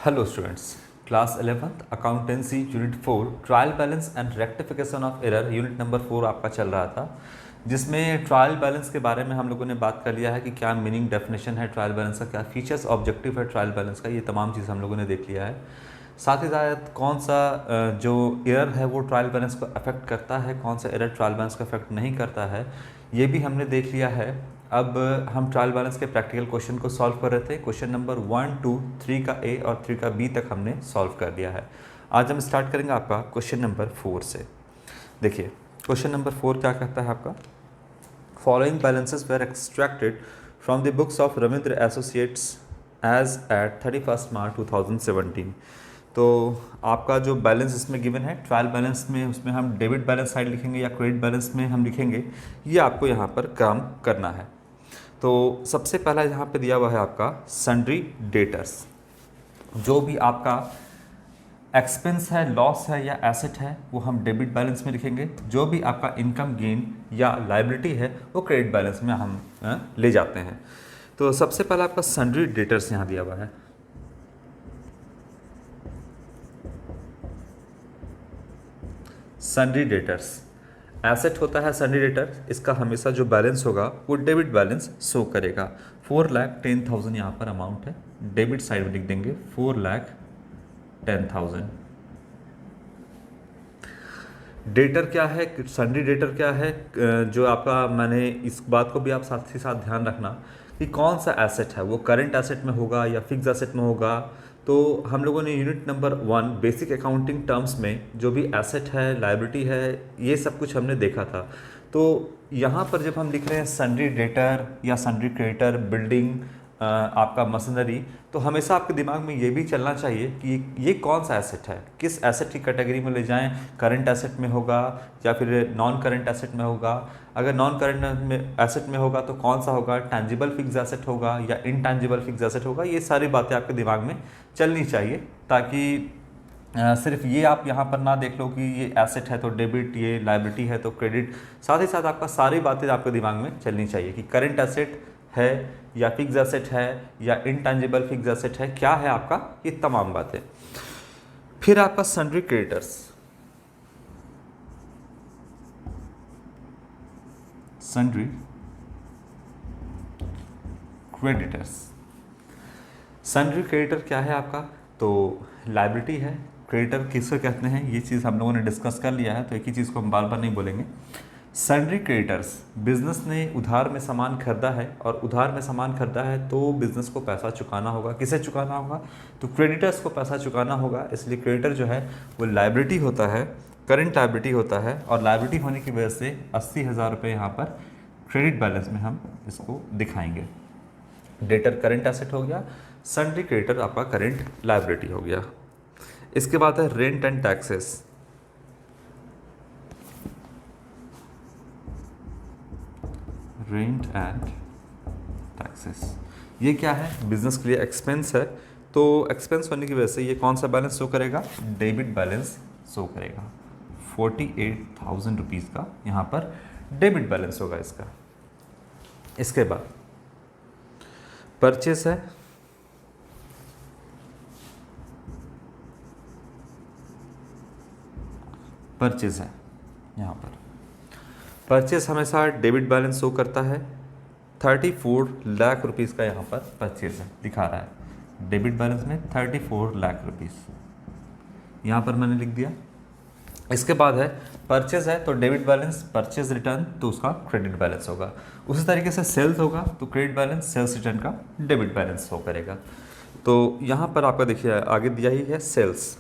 Hello students, class 11th accountancy unit 4 trial balance and rectification of error unit number 4 आपका चल रहा था, जिसमें ट्रायल बैलेंस के बारे में हम लोगों ने बात कर लिया है कि क्या मीनिंग डेफिनेशन है ट्रायल बैलेंस का, क्या फीचर्स ऑब्जेक्टिव है ट्रायल बैलेंस का, ये तमाम चीज़ हम लोगों ने देख लिया है। साथ ही साथ कौन सा जो एरर है वो ट्रायल बैलेंस को अफेक्ट करता है, कौन सा एरर ट्रायल बैलेंस को अफेक्ट नहीं करता है, ये भी हमने देख लिया है। अब हम ट्रायल बैलेंस के प्रैक्टिकल क्वेश्चन को सॉल्व कर रहे थे। क्वेश्चन नंबर 1, 2, 3 का ए और 3 का बी तक हमने सॉल्व कर लिया है। आज हम स्टार्ट करेंगे आपका क्वेश्चन नंबर 4 से। देखिए क्वेश्चन नंबर 4 क्या कहता है आपका, following balances were extracted from the books of Ravindra associates as at 31 March 2017। तो आपका जो बैलेंस इसमें गिवन है ट्रायल बैलेंस में, उसमें हम डेबिट बैलेंस साइड लिखेंगे या क्रेडिट बैलेंस में हम लिखेंगे, ये आपको यहाँ पर काम करना है। तो सबसे पहला यहाँ पे दिया हुआ है आपका सन्ड्री डेटर्स। जो भी आपका एक्सपेंस है, लॉस है या एसेट है वो हम डेबिट बैलेंस में लिखेंगे। जो भी आपका इनकम गेन या लायबिलिटी है वो क्रेडिट बैलेंस में हम ले जाते हैं। तो सबसे पहला आपका सन्ड्री डेटर्स यहाँ दिया हुआ है। सन्ड्री डेटर्स एसेट होता है सन्ड्री डेटर, इसका हमेशा जो बैलेंस होगा वो डेबिट बैलेंस शो करेगा। 4,10,000 यहाँ पर अमाउंट है, डेबिट साइड में लिख देंगे 4,10,000। डेटर क्या है, सन्ड्री डेटर क्या है, जो आपका, मैंने इस बात को भी आप साथ ही साथ ध्यान रखना कि कौन सा एसेट है, वो करंट एसेट में होगा या फिक्स एसेट में होगा। तो हम लोगों ने unit number 1 basic accounting terms में जो भी एसेट है, लायबिलिटी है, ये सब कुछ हमने देखा था। तो यहाँ पर जब हम लिख रहे हैं सन्ड्री डेटर या सन्ड्री क्रेडिटर, बिल्डिंग, आपका मशीनरी, तो हमेशा आपके दिमाग में ये भी चलना चाहिए कि ये कौन सा एसेट है, किस एसेट की कैटेगरी में ले जाएं, करंट एसेट में होगा या फिर नॉन करंट एसेट में होगा। अगर नॉन करंट में एसेट में होगा तो कौन सा होगा, टैंजिबल फिक्स एसेट होगा या इनटैंजिबल फिक्स एसेट होगा। ये सारी बातें आपके दिमाग में चलनी चाहिए, ताकि सिर्फ ये आप यहाँ पर ना देख लो कि ये एसेट है तो डेबिट, ये लायबिलिटी है तो क्रेडिट। साथ ही साथ आपका सारी बातें आपके दिमाग में चलनी चाहिए कि करंट एसेट है या फिक्स एसेट है या इनटैंजिबल फिक्स एसेट है, क्या है आपका, ये तमाम बातें। फिर आपका sundry creditors, sundry creditors. Sundry creditor क्या है आपका, तो लायबिलिटी है। क्रेडिटर किसको कहते हैं ये चीज़ हम लोगों ने डिस्कस कर लिया है, तो एक ही चीज़ को हम बार बार नहीं बोलेंगे। सन्ड्री क्रेडिटर्स, बिजनेस ने उधार में सामान खरीदा है और उधार में सामान खरीदा है तो बिजनेस को पैसा चुकाना होगा। किसे चुकाना होगा, तो क्रेडिटर्स को पैसा चुकाना होगा। इसलिए क्रेडिटर जो है वो लायबिलिटी होता है, करंट लायबिलिटी होता है, और लायबिलिटी होने की वजह से 80,000 रुपये यहाँ पर क्रेडिट बैलेंस में हम इसको दिखाएंगे। डेटर करंट एसेट हो गया, सन्ड्री क्रेडिटर आपका करंट लायबिलिटी हो गया। इसके बाद है rent and taxes. Rent and taxes ये क्या है, बिजनेस के लिए एक्सपेंस है, तो एक्सपेंस होने की वजह से ये कौन सा बैलेंस शो करेगा, डेबिट बैलेंस शो करेगा। 48,000 रुपीज़ का यहाँ पर डेबिट बैलेंस होगा इसका। इसके बाद परचेस है, परचेस है यहाँ पर। परचेस हमेशा डेबिट बैलेंस शो करता है। 34 लाख रुपीज़ का यहाँ पर परचेस है, दिखा रहा है डेबिट बैलेंस में 34 लाख रुपीज़ यहाँ पर मैंने लिख दिया। इसके बाद है परचेज है तो डेबिट बैलेंस, परचेज रिटर्न तो उसका क्रेडिट बैलेंस होगा। उसी तरीके से सेल्स होगा तो क्रेडिट बैलेंस, सेल्स रिटर्न का डेबिट बैलेंस शो करेगा। तो यहाँ पर आपका देखिए आगे दिया ही है सेल्स,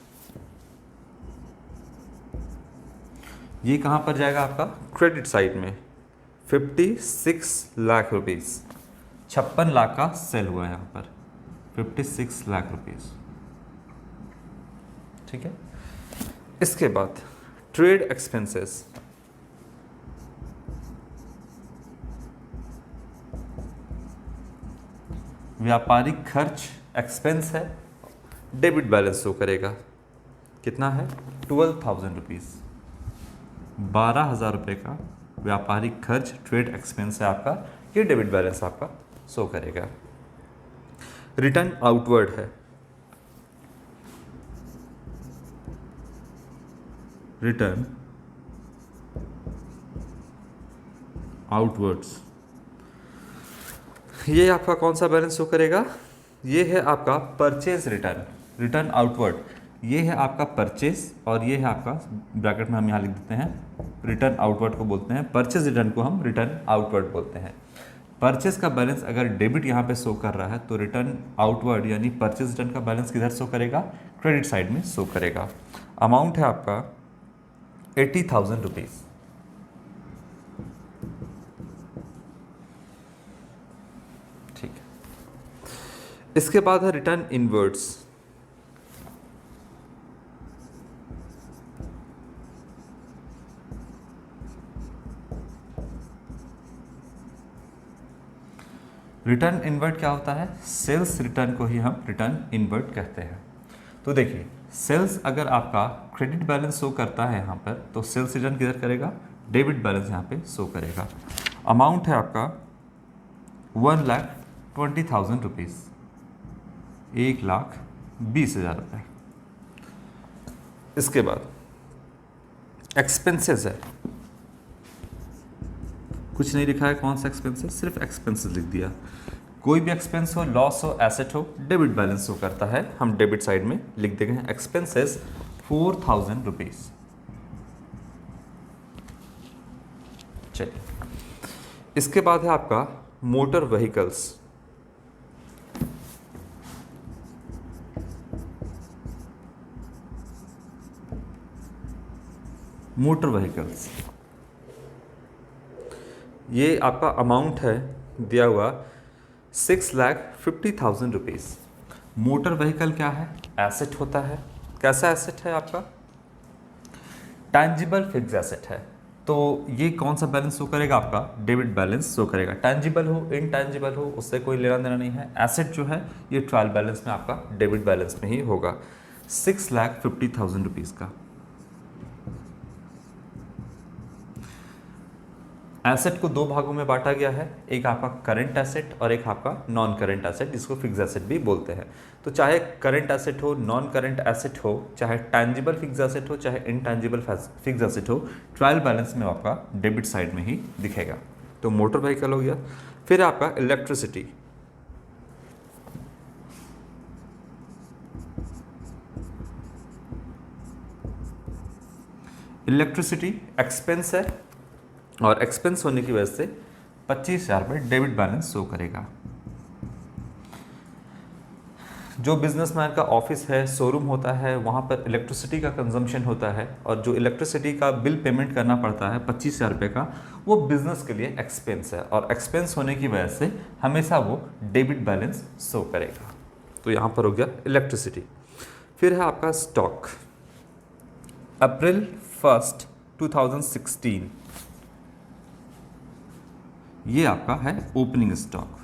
ये कहाँ पर जाएगा आपका, क्रेडिट साइड में। 56 लाख रुपीज़, 56 लाख का सेल हुआ है यहाँ पर, 56 लाख रुपीज़, ठीक है। इसके बाद ट्रेड एक्सपेंसेस, व्यापारिक खर्च एक्सपेंस है, डेबिट बैलेंस शो करेगा। कितना है, 12,000 रुपीज़, 12,000 रुपये का व्यापारिक खर्च ट्रेड एक्सपेंस है आपका, ये डेबिट बैलेंस आपका शो करेगा। रिटर्न आउटवर्ड है, रिटर्न आउटवर्ड्स। ये आपका कौन सा बैलेंस शो करेगा? ये है आपका परचेज रिटर्न, रिटर्न आउटवर्ड। ये है आपका परचेज और ये है आपका, ब्रैकेट में हम यहाँ लिख देते हैं, रिटर्न आउटवर्ड को बोलते हैं। परचेज रिटर्न को हम रिटर्न आउटवर्ड बोलते हैं। परचेज का बैलेंस अगर डेबिट यहाँ पे शो कर रहा है तो रिटर्न आउटवर्ड यानी परचेज रिटर्न का बैलेंस किधर शो करेगा? क्रेडिट साइड में शो करेगा। अमाउंट है आपका 80,000 रुपीज़। ठीक है, इसके बाद है रिटर्न इनवर्ड्स। रिटर्न इनवर्ट क्या होता है? सेल्स रिटर्न को ही हम रिटर्न इनवर्ट कहते हैं। तो देखिए, सेल्स अगर आपका क्रेडिट बैलेंस शो करता है यहाँ पर, तो सेल्स रिटर्न किधर करेगा? डेबिट बैलेंस यहाँ पे शो करेगा। अमाउंट है आपका 1,20,000 रुपीज़, 1,20,000 रुपये। इसके बाद एक्सपेंसेस है, कुछ नहीं लिखा है कौन सा एक्सपेंसेस, सिर्फ एक्सपेंसेस लिख दिया। कोई भी एक्सपेंस हो, लॉस हो, एसेट हो, डेबिट बैलेंस शो करता है, हम डेबिट साइड में लिख देंगे एक्सपेंसेस 4,000 रुपीज़। चलिए, इसके बाद है आपका मोटर व्हीकल्स। मोटर व्हीकल्स, ये आपका अमाउंट है दिया हुआ 6,50,000 रुपीज़। मोटर व्हीकल क्या है? एसेट होता है। कैसा एसेट है आपका? टैंजिबल फिक्स एसेट है। तो ये कौन सा बैलेंस शो करेगा? आपका डेबिट बैलेंस शो करेगा। टैंजिबल हो, इनटैंजिबल हो, उससे कोई लेना देना नहीं है। एसेट जो है ये ट्रायल बैलेंस में आपका डेबिट बैलेंस में ही होगा। 6,50,000 रुपीज़ का एसेट को दो भागों में बांटा गया है, एक आपका करंट एसेट और एक आपका नॉन करंट एसेट, जिसको फिक्स एसेट भी बोलते हैं। तो चाहे करंट एसेट हो, नॉन करंट एसेट हो, चाहे टैंजिबल फिक्स एसेट हो, चाहे इनटैंजिबल फिक्स एसेट हो, ट्रायल बैलेंस में आपका डेबिट साइड में ही दिखेगा। तो मोटर व्हीकल हो गया। फिर आपका इलेक्ट्रिसिटी, इलेक्ट्रिसिटी एक्सपेंस है और एक्सपेंस होने की वजह से 25,000 रुपये डेबिट बैलेंस शो करेगा। जो बिजनेसमैन का ऑफिस है, शोरूम होता है, वहाँ पर इलेक्ट्रिसिटी का कंजम्पशन होता है और जो इलेक्ट्रिसिटी का बिल पेमेंट करना पड़ता है 25,000 रुपये का, वो बिजनेस के लिए एक्सपेंस है और एक्सपेंस होने की वजह से हमेशा वो डेबिट बैलेंस शो करेगा। तो यहाँ पर हो गया इलेक्ट्रिसिटी। फिर है आपका स्टॉक। अप्रैल 1, 2016 ये आपका है ओपनिंग स्टॉक।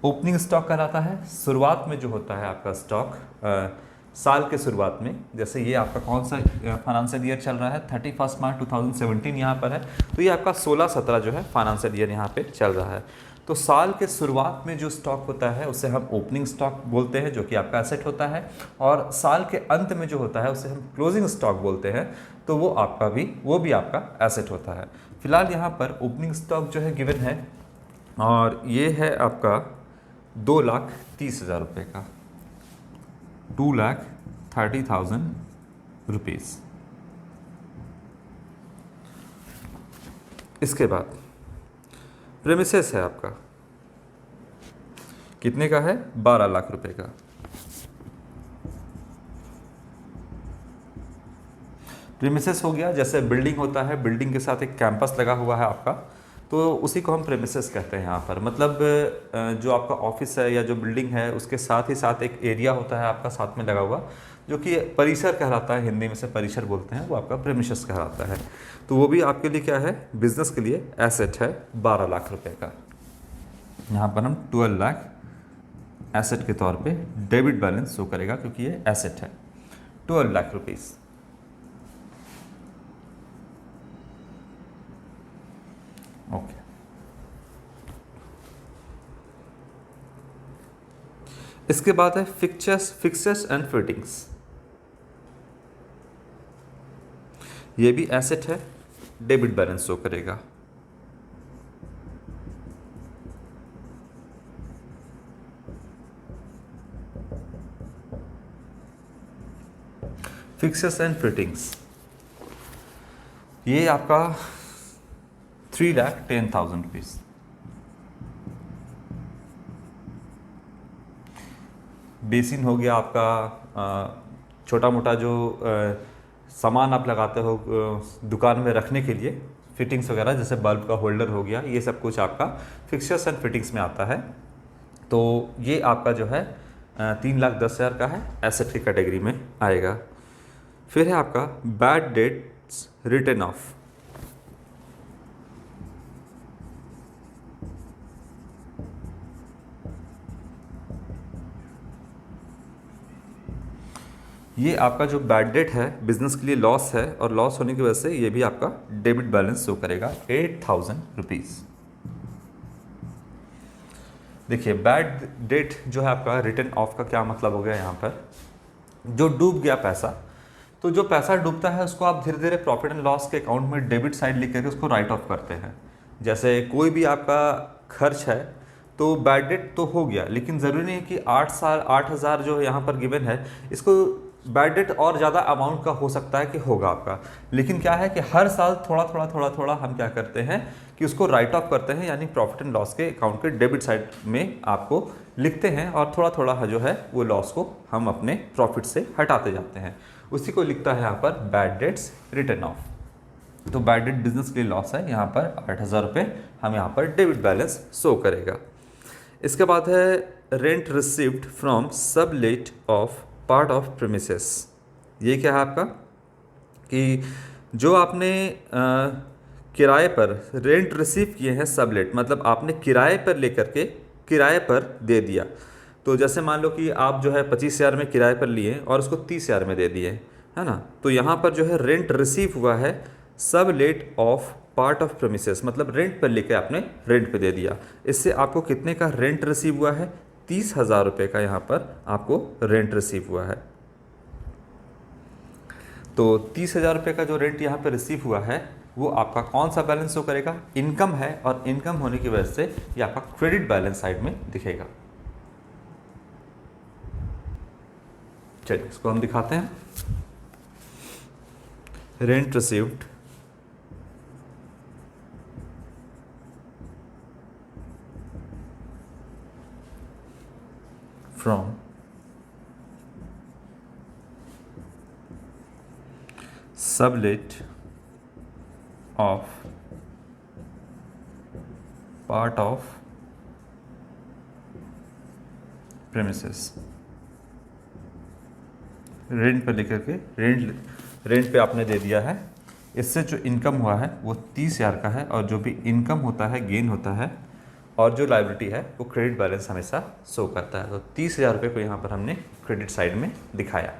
ओपनिंग स्टॉक कहलाता है शुरुआत में जो होता है आपका स्टॉक, साल के शुरुआत में। जैसे ये आपका कौन सा फाइनेंशियल ईयर चल रहा है? 31 मार्च 2017 यहाँ पर है। तो ये आपका 16-17 जो है फाइनेंशियल ईयर यहाँ पे चल रहा है। तो साल के शुरुआत में जो स्टॉक होता है उसे हम ओपनिंग स्टॉक बोलते हैं, जो कि आपका एसेट होता है। और साल के अंत में जो होता है उसे हम क्लोजिंग स्टॉक बोलते हैं, तो वो भी आपका एसेट होता है। फिलहाल यहाँ पर ओपनिंग स्टॉक जो है गिवन है और ये है आपका 2,30,000 रुपये का, 2,30,000 रुपीज़। इसके बाद प्रेमिसेस है आपका, कितने का है? 12 लाख रुपए का। प्रेमिसेस हो गया, जैसे बिल्डिंग होता है, बिल्डिंग के साथ एक कैंपस लगा हुआ है आपका, तो उसी को हम प्रेमिसेस कहते हैं यहाँ पर। मतलब जो आपका ऑफिस है या जो बिल्डिंग है उसके साथ ही साथ एक एरिया होता है आपका साथ में लगा हुआ, जो कि परिसर कहलाता है, हिंदी में से परिसर बोलते हैं, वो आपका प्रेमिसेस कहलाता है। तो वो भी आपके लिए क्या है? बिजनेस के लिए एसेट है 12 लाख रुपए का। यहाँ पर हम 12 लाख एसेट के तौर पे डेबिट बैलेंस शो करेगा, क्योंकि ये एसेट है। 12 लाख रुपीज़। ओके। इसके बाद है फिक्सर्स एंड फिटिंग्स। ये भी एसेट है, डेबिट बैलेंस शो करेगा। फिक्सर्स एंड फिटिंग्स ये आपका 3,10,000 रुपीज़। बेसिन हो गया आपका, छोटा मोटा जो सामान आप लगाते हो दुकान में रखने के लिए, फिटिंग्स वगैरह जैसे बल्ब का होल्डर हो गया, ये सब कुछ आपका फिक्सर्स एंड फिटिंग्स में आता है। तो ये आपका जो है 3,10,000 का है, एसेट की कैटेगरी में आएगा। फिर है आपका बैड डेट्स रिटर्न ऑफ। ये आपका जो बैड डेट है बिजनेस के लिए लॉस है, और लॉस होने की वजह से ये भी आपका डेबिट बैलेंस शो करेगा 8,000 रुपीज़। देखिए बैड डेट जो है आपका रिटर्न ऑफ का क्या मतलब हो गया, यहाँ पर जो डूब गया पैसा, तो जो पैसा डूबता है उसको आप धीरे धीरे प्रॉफिट एंड लॉस के अकाउंट में डेबिट साइड लिख करके उसको राइट ऑफ करते हैं। जैसे कोई भी आपका खर्च है तो बैड डेट तो हो गया, लेकिन ज़रूरी नहीं है कि 8,000 जो यहाँ पर गिवन है इसको बैड डेट और ज़्यादा अमाउंट का हो सकता है कि होगा आपका, लेकिन क्या है कि हर साल थोड़ा थोड़ा थोड़ा थोड़ा हम क्या करते हैं कि उसको राइट ऑफ करते हैं, यानी प्रॉफिट एंड लॉस के अकाउंट के डेबिट साइड में आपको लिखते हैं, और थोड़ा थोड़ा जो है वो लॉस को हम अपने प्रॉफिट से हटाते जाते हैं। उसी को लिखता है यहाँ पर बैड डेट्स रिटर्न ऑफ। तो बैड डेट बिजनेस के लिए लॉस है, यहाँ पर 8,000 रुपये हम यहाँ पर डेबिट बैलेंस शो करेगा। इसके बाद है rent received from sublet of part of premises. ये क्या है आपका कि जो आपने किराए पर रेंट रिसीव किए हैं, सबलेट मतलब आपने किराए पर लेकर के किराए पर दे दिया। तो जैसे मान लो कि आप जो है 25,000 में किराए पर लिए और उसको 30,000 में दे दिए, है ना। तो यहाँ पर जो है रेंट रिसीव हुआ है sublet of part of premises, मतलब रेंट पर लेके आपने रेंट पे दे दिया। इससे आपको कितने का रेंट रिसीव हुआ है, 30,000 रुपये का यहाँ पर आपको रेंट रिसीव हुआ है। तो 30,000 रुपये का जो रेंट यहाँ पर रिसीव हुआ है वो आपका कौन सा बैलेंस शो करेगा, इनकम है, और इनकम होने की वजह से ये आपका क्रेडिट बैलेंस साइड में दिखेगा। चलिए इसको हम दिखाते हैं। Rent received from sublet of part of premises. Rent पर लेकर के रेंट पे आपने दे दिया है। इससे जो इनकम हुआ है वो 30,000 का है, और जो भी इनकम होता है गेन होता है, और जो लायबिलिटी है वो क्रेडिट बैलेंस हमेशा शो करता है। तो 30,000 रुपये को यहाँ पर हमने क्रेडिट साइड में दिखाया।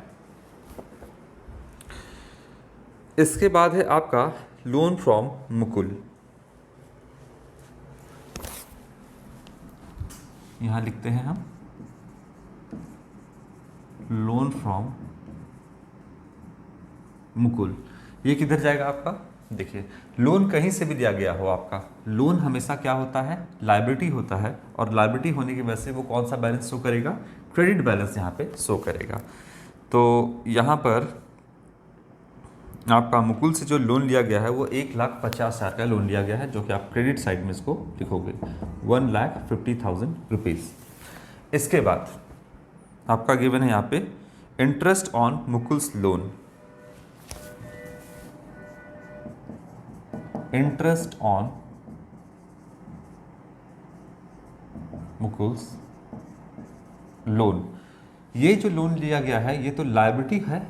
इसके बाद है आपका लोन फ्रॉम मुकुल। यहाँ लिखते हैं हम लोन फ्रॉम मुकुल। ये किधर जाएगा आपका, देखिए लोन कहीं से भी दिया गया हो आपका, लोन हमेशा क्या होता है, लायबिलिटी होता है, और लायबिलिटी होने की वजह से वो कौन सा बैलेंस शो करेगा, क्रेडिट बैलेंस यहाँ पे शो करेगा। तो यहाँ पर आपका मुकुल से जो लोन लिया गया है वो 1,50,000 का लोन लिया गया है, जो कि आप क्रेडिट साइड में इसको लिखोगे 1,50,000 रुपीज़। इसके बाद आपका गिवन है यहाँ पे interest on Mukul's loan. Interest on Mukul's loan, ये जो लोन लिया गया है ये तो लायबिलिटी है,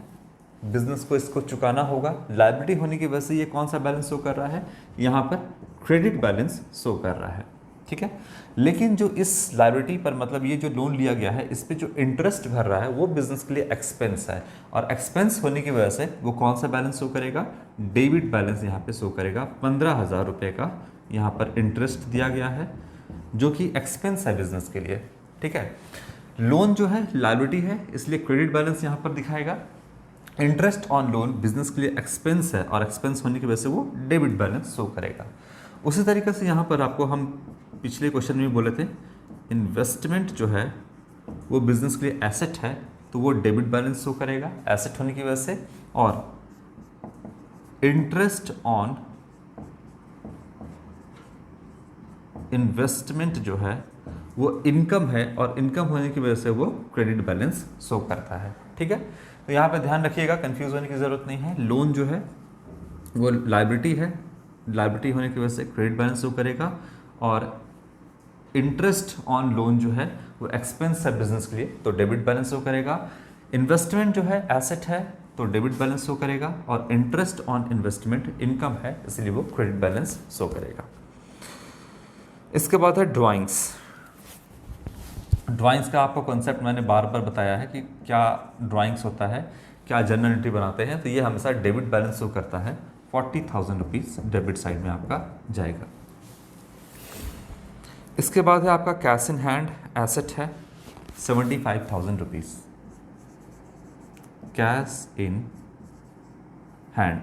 बिजनेस को इसको चुकाना होगा। लायबिलिटी होने की वजह से ये कौन सा बैलेंस शो कर रहा है, यहाँ पर क्रेडिट बैलेंस शो कर रहा है, ठीक है। लेकिन जो इस लायबिलिटी पर, मतलब ये जो लोन लिया गया है इस पे जो इंटरेस्ट भर रहा है वो बिजनेस के लिए एक्सपेंस है, और एक्सपेंस होने की वजह से वो कौन सा बैलेंस शो करेगा, डेबिट बैलेंस यहाँ पे शो करेगा। 15,000 रुपये का यहाँ पर इंटरेस्ट दिया गया है जो कि एक्सपेंस है बिजनेस के लिए, ठीक है। लोन जो है लायबिलिटी है, इसलिए क्रेडिट बैलेंस यहाँ पर दिखाएगा। इंटरेस्ट ऑन लोन बिजनेस के लिए एक्सपेंस है और एक्सपेंस होने की वजह से वो डेबिट बैलेंस शो करेगा। उसी तरीके से यहाँ पर आपको हम पिछले क्वेश्चन में बोले थे इन्वेस्टमेंट जो है वो बिजनेस के लिए एसेट है, तो वो डेबिट बैलेंस शो करेगा एसेट होने की वजह से। और इंटरेस्ट ऑन इन्वेस्टमेंट जो है वो इनकम है और इनकम होने की वजह से वो क्रेडिट बैलेंस शो करता है। ठीक है, तो यहाँ पे ध्यान रखिएगा, कंफ्यूज होने की ज़रूरत नहीं है। लोन जो है वो लायबिलिटी है, लायबिलिटी होने की वजह से क्रेडिट बैलेंस शो करेगा। और इंटरेस्ट ऑन लोन जो है वो एक्सपेंस है बिजनेस के लिए, तो डेबिट बैलेंस शो करेगा। इन्वेस्टमेंट जो है एसेट है, तो डेबिट बैलेंस शो करेगा। और इंटरेस्ट ऑन इन्वेस्टमेंट इनकम है, इसलिए वो क्रेडिट बैलेंस शो करेगा। इसके बाद है ड्राइंग्स। ड्राइंग्स का आपको कॉन्सेप्ट मैंने बार बार बताया है कि क्या ड्राइंग्स होता है, क्या जर्नल एंट्री बनाते हैं, तो ये हमेशा डेबिट बैलेंस शो करता है। 40,000 रुपीज़ डेबिट साइड में आपका जाएगा। इसके बाद है आपका कैश इन हैंड, एसेट है 75,000 rupees. Cash in hand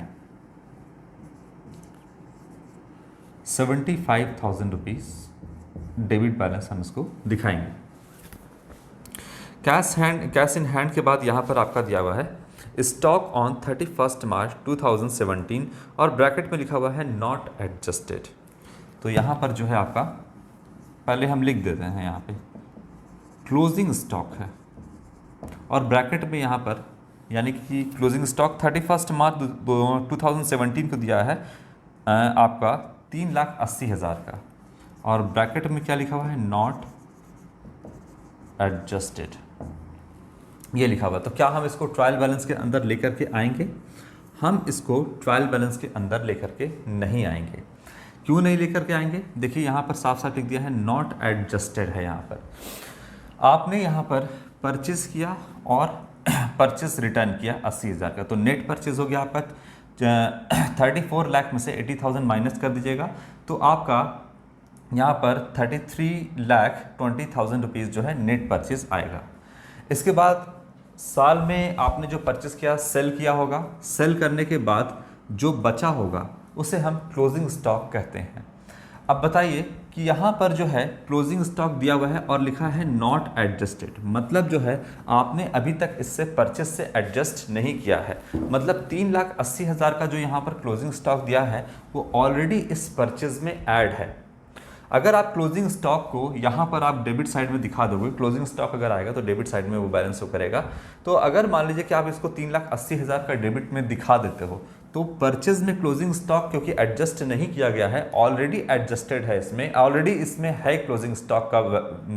75,000 rupees debit balance हम इसको दिखाएंगे। कैश इन हैंड के बाद यहाँ पर आपका दिया हुआ है स्टॉक ऑन 31 मार्च 2017 और ब्रैकेट में लिखा हुआ है नॉट एडजस्टेड। तो यहाँ पर जो है आपका पहले हम लिख देते हैं, यहाँ पे क्लोजिंग स्टॉक है और ब्रैकेट में यहाँ पर यानी कि क्लोजिंग स्टॉक 31 मार्च 2017 को दिया है आपका 3,80,000 का, और ब्रैकेट में क्या लिखा हुआ है नॉट एडजस्टेड, ये लिखा हुआ। तो क्या हम इसको ट्रायल बैलेंस के अंदर लेकर के आएंगे? हम इसको ट्रायल बैलेंस के अंदर लेकर के नहीं आएंगे। क्यों नहीं लेकर के आएंगे? देखिए यहाँ पर साफ साफ लिख दिया है नॉट एडजस्टेड है। यहाँ पर आपने यहाँ पर परचेज किया और परचेज रिटर्न किया 80,000 का, तो नेट परचेज हो गया आपका 34 लाख में से 80,000 माइनस कर दीजिएगा, तो आपका यहाँ पर 33,20,000 रुपीज़ जो है नेट परचेज आएगा। इसके बाद साल में आपने जो परचेज किया सेल किया होगा, सेल करने के बाद जो बचा होगा उसे हम क्लोजिंग स्टॉक कहते हैं। अब बताइए कि यहाँ पर जो है क्लोजिंग स्टॉक दिया हुआ है और लिखा है नॉट एडजस्टेड, मतलब जो है आपने अभी तक इससे परचेज से एडजस्ट नहीं किया है। मतलब 3,80,000 का जो यहाँ पर क्लोजिंग स्टॉक दिया है वो ऑलरेडी इस परचेज में ऐड है। अगर आप क्लोजिंग स्टॉक को यहाँ पर आप डेबिट साइड में दिखा दोगे, क्लोजिंग स्टॉक अगर आएगा तो डेबिट साइड में वो बैलेंस शो करेगा। तो अगर मान लीजिए कि आप इसको 3,80,000 का डेबिट में दिखा देते हो, तो परचेज में क्लोजिंग स्टॉक क्योंकि एडजस्ट नहीं किया गया है, ऑलरेडी एडजस्टेड है, इसमें ऑलरेडी इसमें है क्लोजिंग स्टॉक का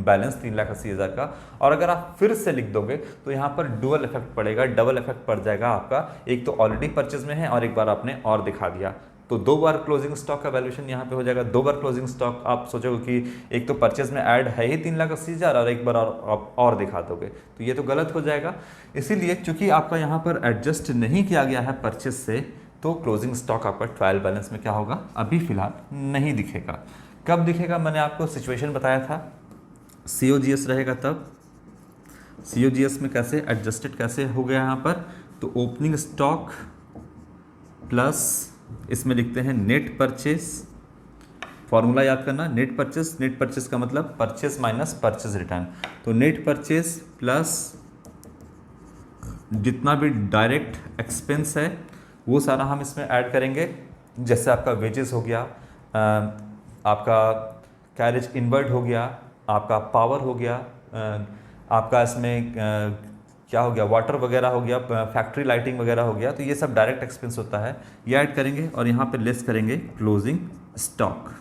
बैलेंस 3,80,000 का, और अगर आप फिर से लिख दोगे तो यहाँ पर डुअल इफेक्ट पड़ेगा, डबल इफेक्ट पड़ जाएगा आपका। एक तो ऑलरेडी परचेज में है और एक बार आपने और दिखा दिया, तो 2 बार क्लोजिंग स्टॉक का वैल्यूएशन यहाँ पे हो जाएगा। 2 बार क्लोजिंग स्टॉक आप सोचोगे कि एक तो परचेज में ऐड है ही 3,80,000 और एक बार और दिखा दोगे, तो ये तो गलत हो जाएगा। इसीलिए चूंकि आपका यहाँ पर एडजस्ट नहीं किया गया है परचेज से, तो क्लोजिंग स्टॉक आपका ट्रायल बैलेंस में क्या होगा, अभी फिलहाल नहीं दिखेगा। कब दिखेगा? मैंने आपको सिचुएशन बताया था, COGS रहेगा तब। COGS में कैसे एडजस्टेड कैसे हो गया यहाँ पर, तो ओपनिंग स्टॉक प्लस इसमें लिखते हैं नेट परचेज। फॉर्मूला याद करना, नेट परचेज का मतलब परचेज माइनस परचेज रिटर्न। तो नेट परचेज प्लस जितना भी डायरेक्ट एक्सपेंस है वो सारा हम इसमें ऐड करेंगे। जैसे आपका वेजेस हो गया, आपका कैरेज इनवर्ट हो गया, आपका पावर हो गया, आपका इसमें क्या हो गया, वाटर वगैरह हो गया, फैक्ट्री लाइटिंग वगैरह हो गया, तो ये सब डायरेक्ट एक्सपेंस होता है, ये ऐड करेंगे और यहाँ पे लेस करेंगे क्लोजिंग स्टॉक।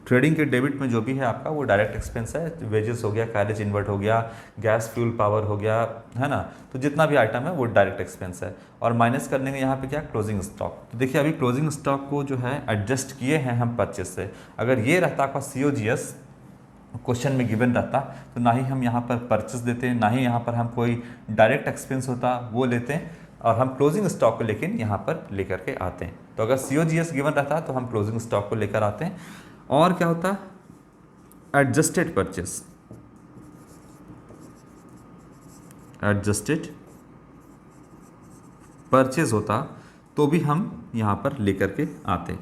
ट्रेडिंग के डेबिट में जो भी है आपका वो डायरेक्ट एक्सपेंस है, वेजेस हो गया, कैरेज इन्वर्ट हो गया, गैस फ्यूल पावर हो गया, है ना, तो जितना भी आइटम है वो डायरेक्ट एक्सपेंस है, और माइनस करने के यहाँ पे क्या, क्लोजिंग स्टॉक। तो देखिए अभी क्लोजिंग स्टॉक को जो है एडजस्ट किए हैं हम परचेज से। अगर ये रहता आपका COGS क्वेश्चन में गिवन रहता तो ना ही हम यहाँ पर परचेज देते, ना ही यहाँ पर हम कोई डायरेक्ट एक्सपेंस होता वो लेते हैं, और हम क्लोजिंग स्टॉक को लेकिन यहाँ पर लेकर के आते हैं। तो अगर COGS गिवन रहता तो हम क्लोजिंग स्टॉक को लेकर आते हैं। और क्या होता है, एडजस्टेड परचेस। एडजस्टेड परचेज होता तो भी हम यहाँ पर लेकर के आते।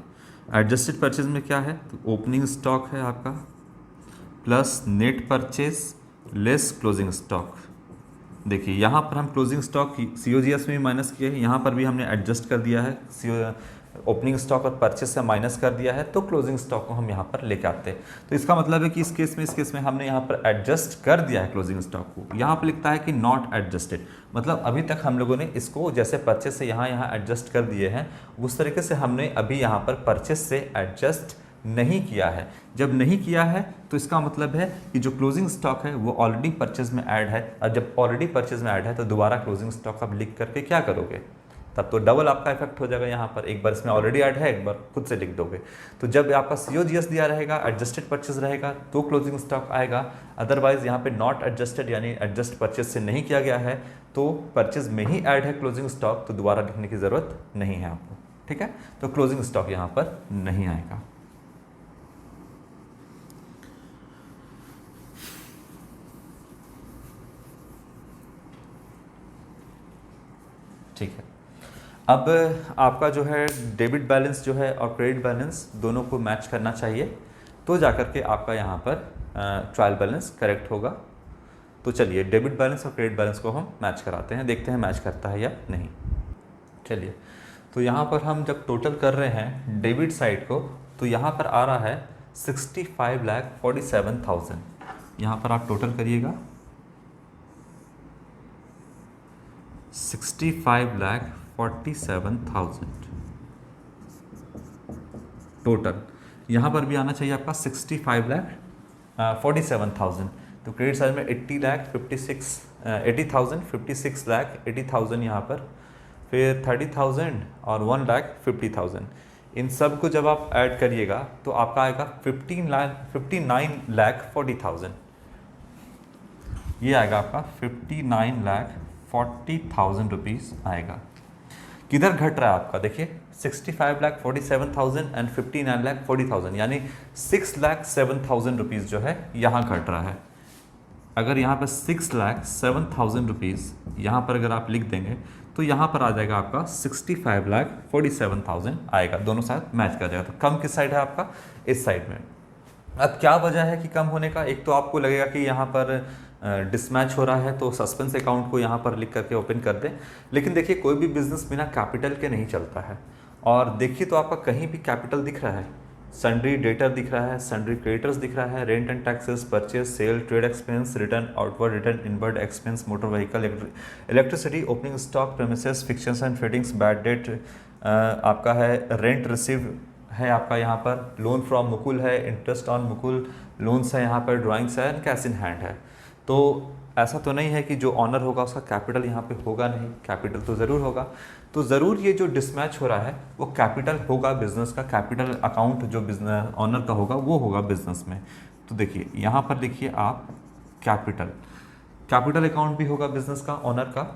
एडजस्टेड परचेज में क्या है, तो ओपनिंग स्टॉक है आपका plus net purchase less closing stock. देखिए यहाँ पर हम क्लोजिंग स्टॉक COGS में भी माइनस किए हैं, यहाँ पर भी हमने एडजस्ट कर दिया है, ओपनिंग स्टॉक और परचेज से माइनस कर दिया है, तो क्लोजिंग स्टॉक को हम यहाँ पर लेके आते हैं। तो इसका मतलब है कि इस केस में हमने यहाँ पर एडजस्ट कर दिया है क्लोजिंग स्टॉक को। यहाँ पर लिखता है कि नॉट एडजस्टेड, मतलब अभी तक हम लोगों ने इसको जैसे परचेज से यहाँ एडजस्ट कर दिए हैं, उस तरीके से हमने अभी यहाँ पर परचेज से एडजस्ट नहीं किया है। जब नहीं किया है तो इसका मतलब है कि जो क्लोजिंग स्टॉक है वो ऑलरेडी परचेज में ऐड है, और जब ऑलरेडी परचेज में ऐड है तो दोबारा क्लोजिंग स्टॉक आप लिख करके क्या करोगे, तब तो डबल आपका इफेक्ट हो जाएगा। यहाँ पर एक बार इसमें ऑलरेडी ऐड है, एक बार खुद से लिख दोगे। तो जब आपका COGS दिया रहेगा, एडजस्टेड परचेज रहेगा, तो क्लोजिंग स्टॉक आएगा। अदरवाइज यहाँ पे नॉट एडजस्टेड यानी एडजस्ट परचेज से नहीं किया गया है, तो परचेज में ही ऐड है क्लोजिंग स्टॉक, तो दोबारा लिखने की ज़रूरत नहीं है आपको। ठीक है, तो क्लोजिंग स्टॉक यहाँ पर नहीं आएगा। ठीक है, अब आपका जो है डेबिट बैलेंस जो है और क्रेडिट बैलेंस दोनों को मैच करना चाहिए, तो जाकर के आपका यहाँ पर ट्रायल बैलेंस करेक्ट होगा। तो चलिए डेबिट बैलेंस और क्रेडिट बैलेंस को हम मैच कराते हैं, देखते हैं मैच करता है या नहीं। चलिए, तो यहाँ पर हम जब टोटल कर रहे हैं डेबिट साइड को, तो यहाँ पर आ रहा है 65,47,000। यहाँ पर आप टोटल करिएगा 65,47,000 टोटल। यहाँ पर भी आना चाहिए आपका 65,47,000। तो क्रेडिट साइड में 80,56,000 यहाँ पर, फिर 30,000 और 1,50,000। इन सब को जब आप ऐड करिएगा तो आपका आएगा 59,40,000। ये आएगा आपका 59,40,000 रुपीज़ आएगा। किधर घट रहा है आपका, देखिए 65,47,000 एंड 59,40,000, यानी 6,07,000 रुपीज़ जो है यहाँ घट रहा है। अगर यहाँ पर 6,07,000 रुपीज़ यहाँ पर अगर आप लिख देंगे तो यहाँ पर आ जाएगा आपका 65,47,000 आएगा, दोनों साथ मैच कर जाएगा। तो कम किस साइड है आपका, इस साइड में। अब क्या वजह है कि कम होने का, एक तो आपको लगेगा कि यहाँ पर डिसमैच हो रहा है, तो सस्पेंस अकाउंट को यहाँ पर लिख करके ओपन कर दें। लेकिन देखिए कोई भी बिजनेस बिना कैपिटल के नहीं चलता है, और देखिए तो आपका कहीं भी कैपिटल दिख रहा है, सन्ड्री डेटर दिख रहा है, सन्ड्री क्रेडिटर्स दिख रहा है, rent and taxes, purchase, sale, trade expense, return, outward return, inward expense, motor vehicle, electricity, opening stock, premises, fixtures and fittings, bad debt आपका है, रेंट रिसीव है आपका यहाँ पर, लोन फ्रॉम मुकुल है, इंटरेस्ट ऑन मुकुल लोन्स है यहाँ पर, ड्राइंग्स है, कैश इन हैंड है। तो ऐसा तो नहीं है कि जो ऑनर होगा उसका कैपिटल यहाँ पे होगा नहीं, कैपिटल तो ज़रूर होगा। तो ज़रूर ये जो डिसमैच हो रहा है वो कैपिटल होगा, बिजनेस का कैपिटल अकाउंट जो बिजनेस ऑनर का होगा वो होगा बिजनेस में। तो देखिए यहाँ पर लिखिए आप कैपिटल अकाउंट भी होगा बिजनेस का, ऑनर का,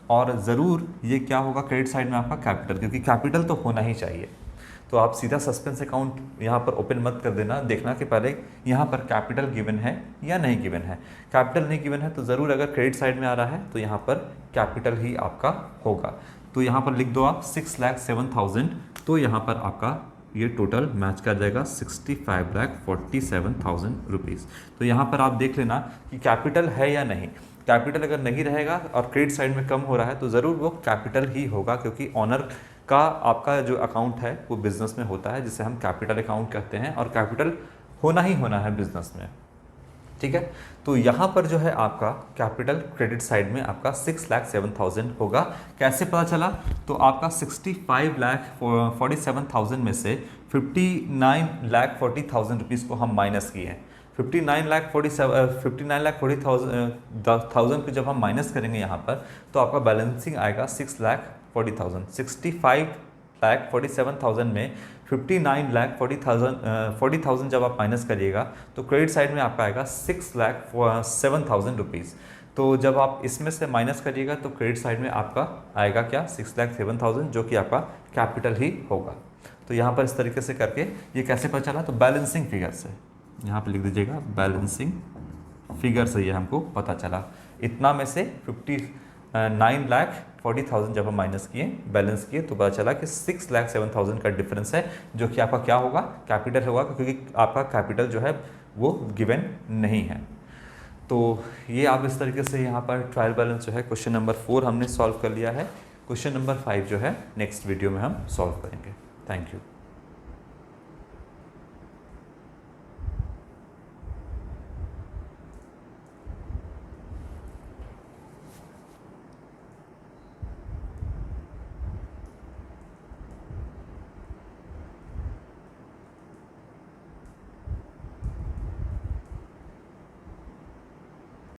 और ज़रूर ये क्या होगा क्रेडिट साइड में आपका कैपिटल, क्योंकि कैपिटल तो होना ही चाहिए। तो आप सीधा सस्पेंस अकाउंट यहाँ पर ओपन मत कर देना, देखना कि पहले यहाँ पर कैपिटल गिवन है या नहीं गिवन है। कैपिटल नहीं गिवन है तो ज़रूर अगर क्रेडिट साइड में आ रहा है तो यहाँ पर कैपिटल ही आपका होगा। तो यहाँ पर लिख दो आप 6,07,000, तो यहाँ पर आपका ये टोटल मैच कर जाएगा 65,47,000 रुपीज़। तो यहाँ पर आप देख लेना कि कैपिटल है या नहीं। कैपिटल अगर नहीं रहेगा और क्रेडिट साइड में कम हो रहा है तो ज़रूर वो कैपिटल ही होगा, क्योंकि ऑनर का आपका जो अकाउंट है वो बिजनेस में होता है, जिसे हम कैपिटल अकाउंट कहते हैं, और कैपिटल होना ही होना है बिजनेस में। ठीक है, तो यहाँ पर जो है आपका कैपिटल क्रेडिट साइड में आपका 6,07,000 होगा। कैसे पता चला, तो आपका 65,47,000 में से 59,40,000 रुपीज़ को हम माइनस किए हैं। 59,40,000 को जब हम माइनस करेंगे यहाँ पर तो आपका बैलेंसिंग आएगा 6,40,000। 65,47,000 में 59,40,000 जब आप माइनस करिएगा तो क्रेडिट साइड में आपका आएगा 6,07,000 रुपीज़। तो जब आप इसमें से माइनस करिएगा तो क्रेडिट साइड में आपका आएगा क्या, 6,07,000, जो कि आपका कैपिटल ही होगा। तो यहाँ पर इस तरीके से करके ये कैसे पता चला, तो बैलेंसिंग फिगर से यहाँ पे लिख दीजिएगा, बैलेंसिंग फिगर से ये हमको पता चला। इतना में से 59,40,000 जब हम माइनस किए, बैलेंस किए, तो पता चला कि 6,07,000 का डिफरेंस है, जो कि आपका क्या होगा, कैपिटल होगा, क्योंकि आपका कैपिटल जो है वो गिवन नहीं है। तो ये आप इस तरीके से यहाँ पर ट्रायल बैलेंस जो है क्वेश्चन नंबर 4 हमने सॉल्व कर लिया है। क्वेश्चन नंबर 5 जो है नेक्स्ट वीडियो में हम सॉल्व करेंगे। Thank you.